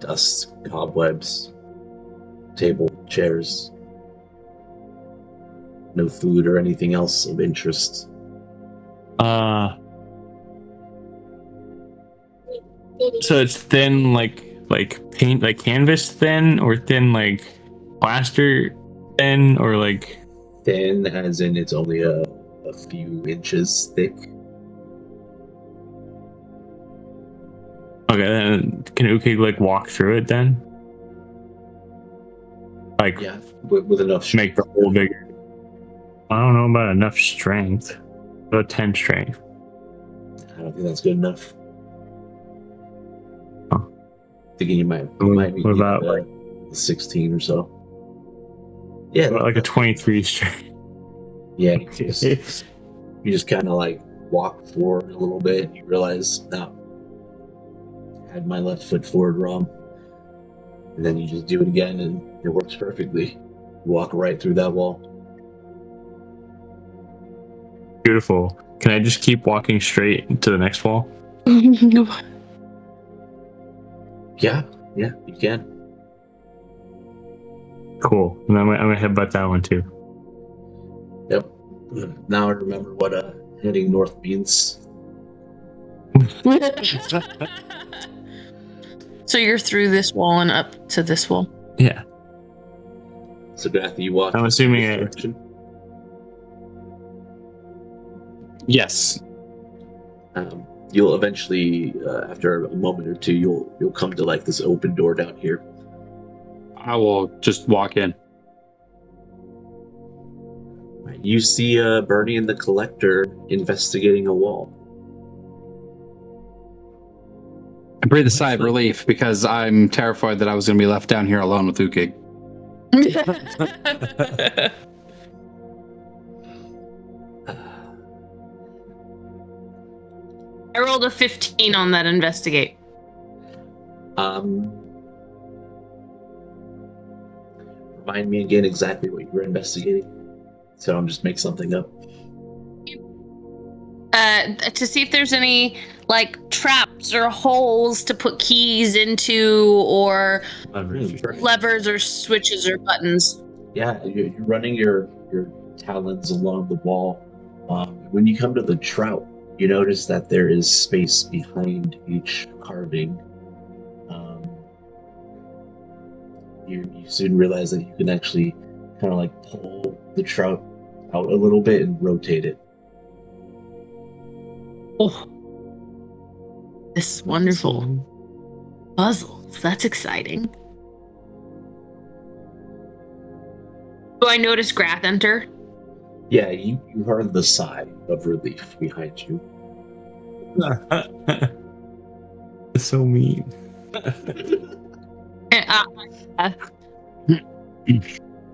Dust, cobwebs, table, chairs. No food or anything else of interest. So it's thin, like paint, like canvas thin, or thin, like plaster thin, or like thin, as in it's only a few inches thick. Okay, then can Ukig like walk through it then? Like, yeah, with enough strength. Make the hole bigger. I don't know about enough strength. About 10 strength. I don't think that's good enough. Huh. Thinking you might be what about like 16 or so. Yeah, like a 23 strength. Yeah, you just kind of like walk forward a little bit. And you realize, no, I had my left foot forward wrong. And then you just do it again, and it works perfectly. You walk right through that wall. Beautiful. Can I just keep walking straight to the next wall? Yeah, you can. Cool. And I'm gonna headbutt that one too. Yep. Now I remember what heading north means. So you're through this wall and up to this wall. Yeah. So, Grath, you walk. I'm assuming in this it- direction. Yes. You'll eventually, after a moment or two, you'll come to like this open door down here. I will just walk in. You see Bernie and the Collector investigating a wall. I breathe a sigh of relief because I'm terrified that I was going to be left down here alone with Ukig. I rolled a 15 on that investigate. Remind me again exactly what you were investigating. So don't just make something up. To see if there's any like traps or holes to put keys into, or levers or switches or buttons. Yeah, you're running your talons along the wall. When you come to the trout, you notice that there is space behind each carving. You soon realize that you can actually kind of like pull the trout out a little bit and rotate it. Oh, this is wonderful. Puzzles. That's exciting. Do I notice Grath enter? Yeah, you heard the sigh of relief behind you. So mean.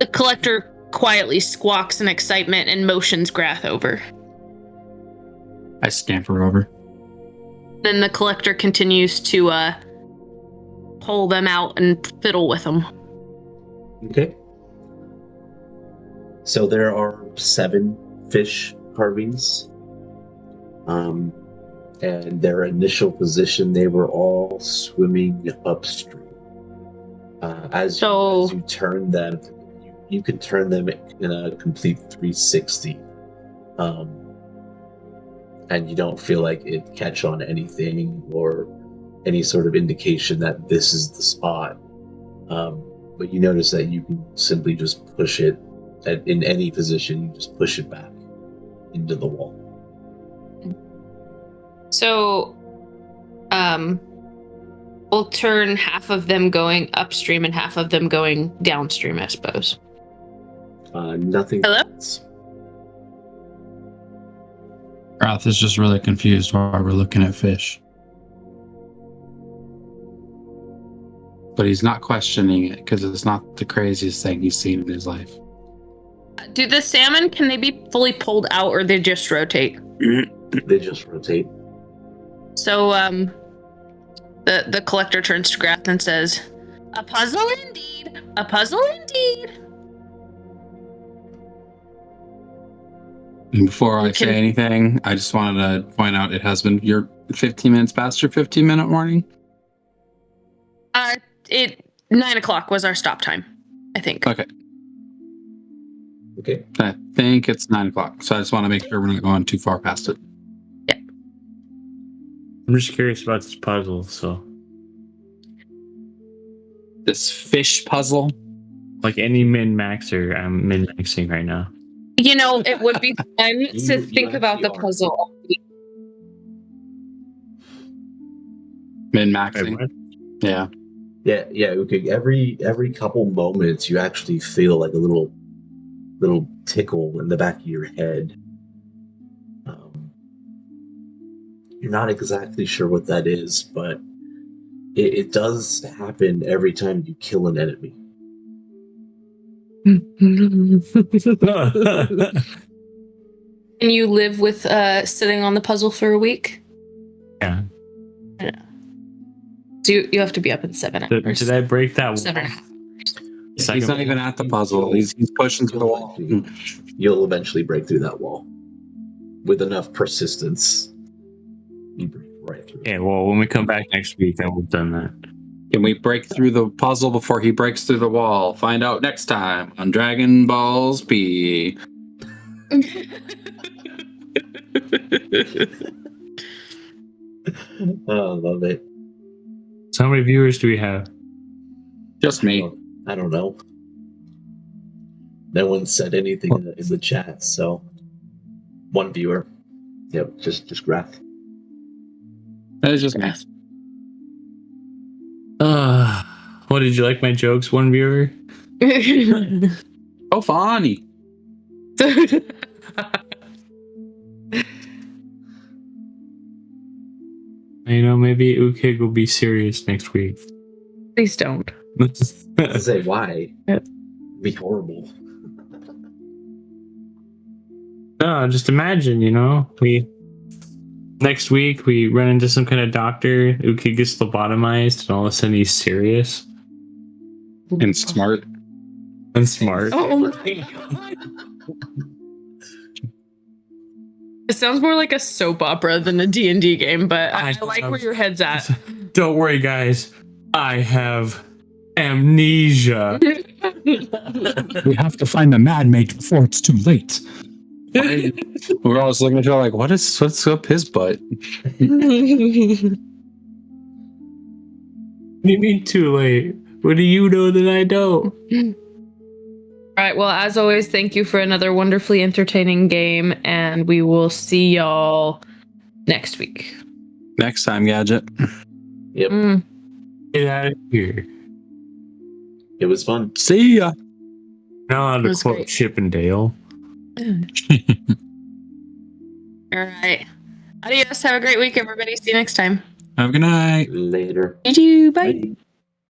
The Collector quietly squawks in excitement and motions Grath over. I scamper over. Then the Collector continues to pull them out and fiddle with them. Okay. So there are 7 fish carvings. And their initial position, they were all swimming upstream. As you turn them, you can turn them in a complete 360. And you don't feel like it catch on anything or any sort of indication that this is the spot. But you notice that you can simply just push it in any position, you just push it back into the wall. So, we'll turn half of them going upstream and half of them going downstream, I suppose. Nothing. Hello? Else. Grath is just really confused while we're looking at fish. But he's not questioning it because it's not the craziest thing he's seen in his life. Do the salmon, can they be fully pulled out or they just rotate? They just rotate. So, the Collector turns to Grath and says, "A puzzle indeed! A puzzle indeed!" And before I say anything, I just wanted to point out it has been your 15 minutes past your 15-minute warning. 9 o'clock was our stop time, I think. Okay. Okay. I think it's 9 o'clock. So I just want to make sure we're not going too far past it. Yeah. I'm just curious about this puzzle, so. This fish puzzle? Like any min-maxer, I'm min-maxing right now. You know, it would be fun to think about the actually are. puzzle. Min-maxing? Wait, what? Yeah. Yeah. Okay. Every couple moments, you actually feel like a little tickle in the back of your head. You're not exactly sure what that is, but it does happen every time you kill an enemy. And you live with sitting on the puzzle for a week? Yeah. So you have to be up in 7 hours. Did I break that 7.5. He's not even at the puzzle. He's pushing through the wall. You'll eventually break through that wall with enough persistence. You break right through. Yeah, well, when we come back next week, I will have done that. Can we break through the puzzle before he breaks through the wall? Find out next time on Dragon Balls P. Oh, I love it. So how many viewers do we have? Just me. I don't know. No one said anything in the chat, so one viewer. Yep, just Grath. That is just me. What, did you like my jokes, one viewer? Oh, funny. You know, maybe Ukig will be serious next week. Please don't. I say why? Yep. Be horrible. No, just imagine, you know, next week we run into some kind of doctor. Ukig gets lobotomized, and all of a sudden he's serious And smart. and smart. Oh my god. It sounds more like a soap opera than a D&D game, but I like where your head's at. Don't worry, guys. I have amnesia. We have to find the Mad Mage before it's too late. We're always looking at each other like, what's up his butt? What do you mean too late? What do you know that I don't? All right, well, as always, thank you for another wonderfully entertaining game, and we will see y'all next week. Next time, Gadget. Yep. Get out of here. It was fun. See ya. Now on It to was quote great. Chippendale. All right. Adios. Have a great week, everybody. See you next time. Have a good night. Later. You too. Bye. Bye.